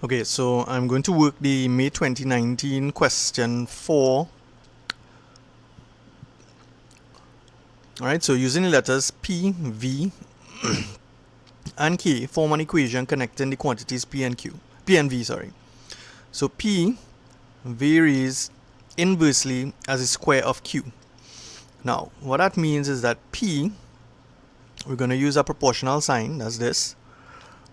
Okay, so I'm going to work the May 2019 question 4. Alright, so using the letters P, V, and K form an equation connecting the quantities P and V, sorry. So P varies inversely as a square of Q. Now, what that means is that P, we're going to use a proportional sign, that's this,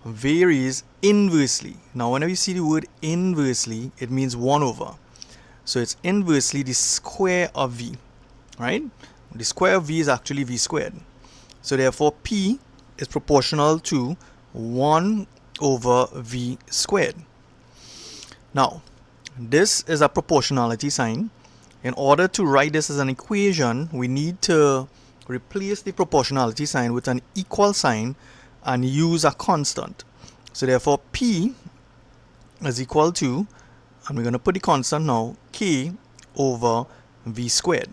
varies inversely. Now, whenever you see the word inversely, it means 1 over. So it's inversely the square of V, right? The square of V is actually V squared. So therefore, P is proportional to 1 over V squared. Now, this is a proportionality sign. In order to write this as an equation, we need to replace the proportionality sign with an equal sign and use a constant. So therefore, P is equal to, and we're going to put the constant now, K over V squared.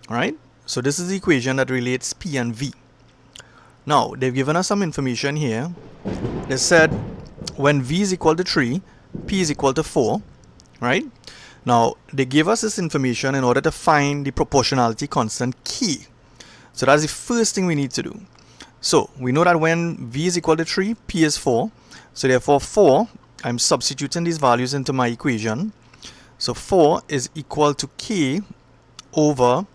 Alright? So this is the equation that relates P and V. Now, they've given us some information here. They said when V is equal to 3, P is equal to 4. Right? Now, they gave us this information in order to find the proportionality constant K. So that's the first thing we need to do. So we know that when V is equal to 3, P is 4. So therefore 4, I'm substituting these values into my equation. So 4 is equal to K over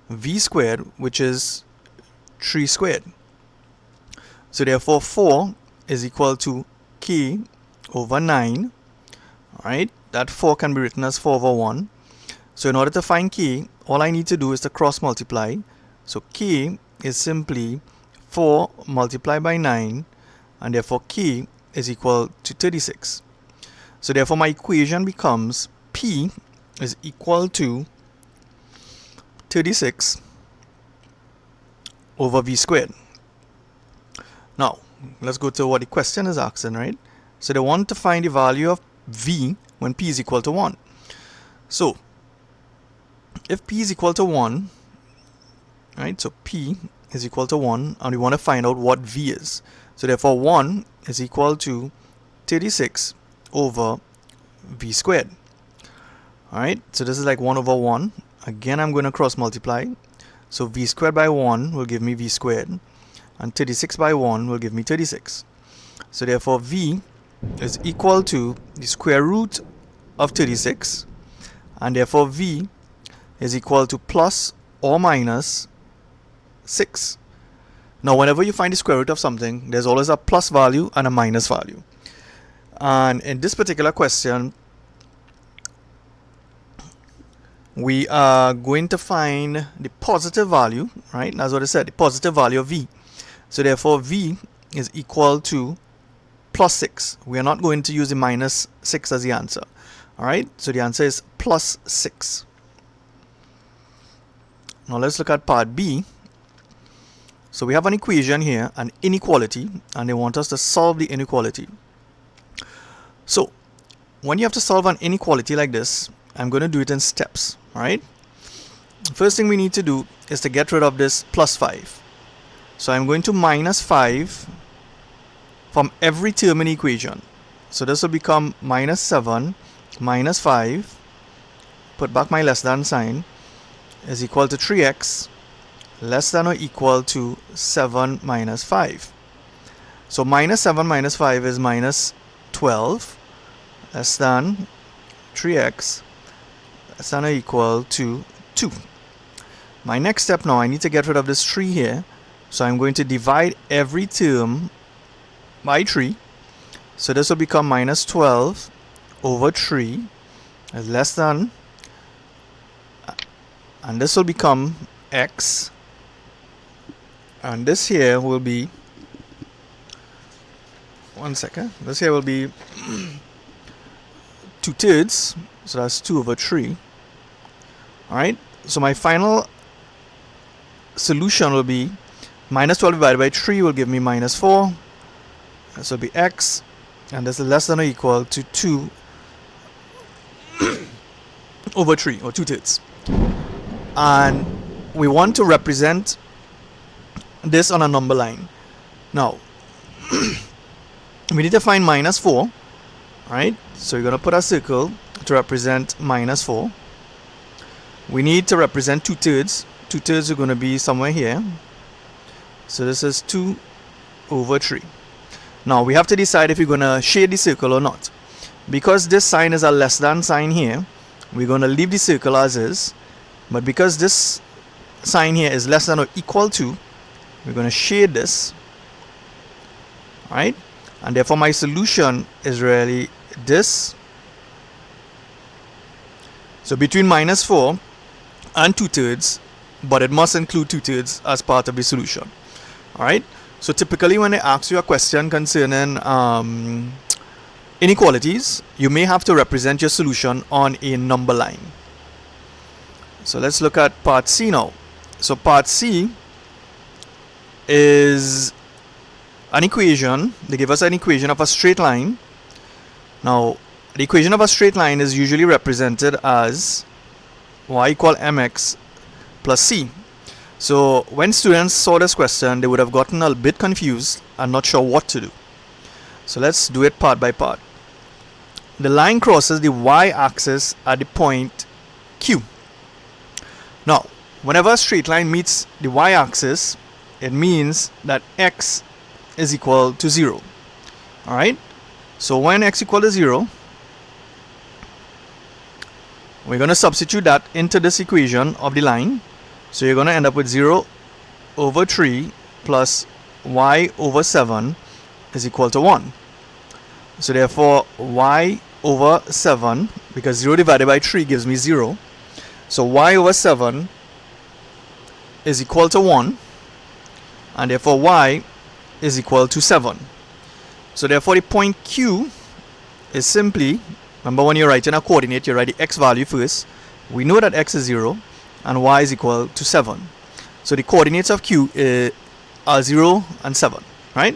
V squared, which is 3 squared. So therefore 4 is equal to K over 9. Alright, that 4 can be written as 4 over 1. So in order to find K, all I need to do is to cross multiply. So K is simply 4 multiplied by 9, and therefore K is equal to 36. So therefore my equation becomes P is equal to 36 over V squared. Now, let's go to what the question is asking, right? So they want to find the value of V when P is equal to 1. So, if P is equal to 1, right, so P is equal to 1, and we want to find out what V is. So therefore 1 is equal to 36 over V squared. Alright, so this is like 1 over 1. Again, I'm going to cross multiply. So V squared by 1 will give me V squared, and 36 by 1 will give me 36. So therefore V is equal to the square root of 36, and therefore V is equal to plus or minus 6. Now whenever you find the square root of something, there's always a plus value and a minus value. And in this particular question, we are going to find the positive value, right? That's what I said, the positive value of V. So therefore V is equal to plus 6. We are not going to use the minus 6 as the answer. Alright, so the answer is plus 6. Now let's look at part B. So we have an equation here, an inequality, and they want us to solve the inequality. So when you have to solve an inequality like this, I'm going to do it in steps. Alright, first thing we need to do is to get rid of this plus 5. So I'm going to minus 5 from every term in the equation. So this will become minus 7 minus 5, put back my less than sign, is equal to 3x less than or equal to 7 minus 5. So minus 7 minus 5 is minus 12 less than 3x less than or equal to 2. My next step now, I need to get rid of this 3 here. So I'm going to divide every term by 3. So this will become minus 12 over 3 is less than, and this will become x, and this here will be, this here will be 2/3, so that's 2 over 3. Alright, so my final solution will be minus 12 divided by 3 will give me minus 4. This will be x, and this is less than or equal to 2 over 3, or 2/3. And we want to represent this on a number line. Now, we need to find minus 4. Alright, so you're going to put a circle to represent minus 4. We need to represent 2/3. 2/3 are going to be somewhere here. So this is 2 over 3. Now we have to decide if we're going to shade the circle or not. Because this sign is a less than sign here, we're going to leave the circle as is. But because this sign here is less than or equal to, we're going to shade this. Alright? And therefore my solution is really this. So between minus 4 and 2/3, but it must include 2/3 as part of the solution. Alright? So typically when they ask you a question concerning inequalities, you may have to represent your solution on a number line. So let's look at part C now. So part C is an equation. They give us an equation of a straight line. Now the equation of a straight line is usually represented as y equal mx plus c. So when students saw this question, they would have gotten a bit confused and not sure what to do. So let's do it part by part. The line crosses the y-axis at the point Q. Now, whenever a straight line meets the y-axis, it means that x is equal to 0. Alright? So when x equal to 0, we're going to substitute that into this equation of the line. So you're going to end up with 0 over 3 plus y over 7 is equal to 1. So therefore y over 7, because 0 divided by 3 gives me 0. So y over 7 is equal to 1. And therefore y is equal to 7. So therefore the point Q is simply, remember when you're writing a coordinate, you write the x value first. We know that x is 0 and y is equal to 7. So the coordinates of Q are 0 and 7, right?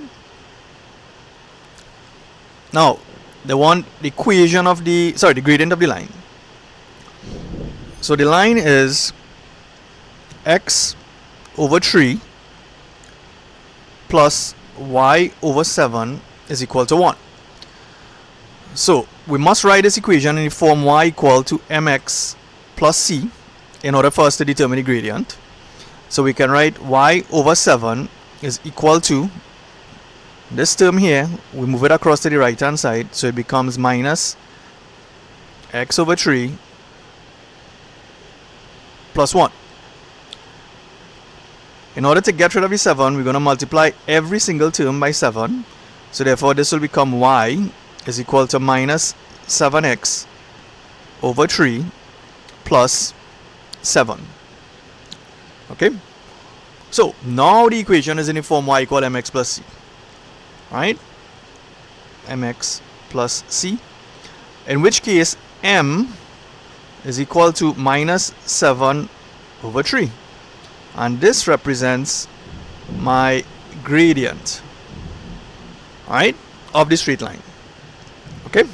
Now, they want the equation of the gradient of the line. So the line is x over 3 plus y over 7 is equal to 1. So we must write this equation in the form y equal to mx plus c in order for us to determine the gradient. So we can write y over 7 is equal to this term here. We move it across to the right hand side, so it becomes minus x over 3 plus 1. In order to get rid of the 7, we're going to multiply every single term by 7. So therefore this will become y is equal to minus 7x over 3 plus 7. Okay? So now the equation is in the form y equal mx plus c. Right? Mx plus c. In which case m is equal to minus 7 over 3. And this represents my gradient, right, of the straight line. Okay?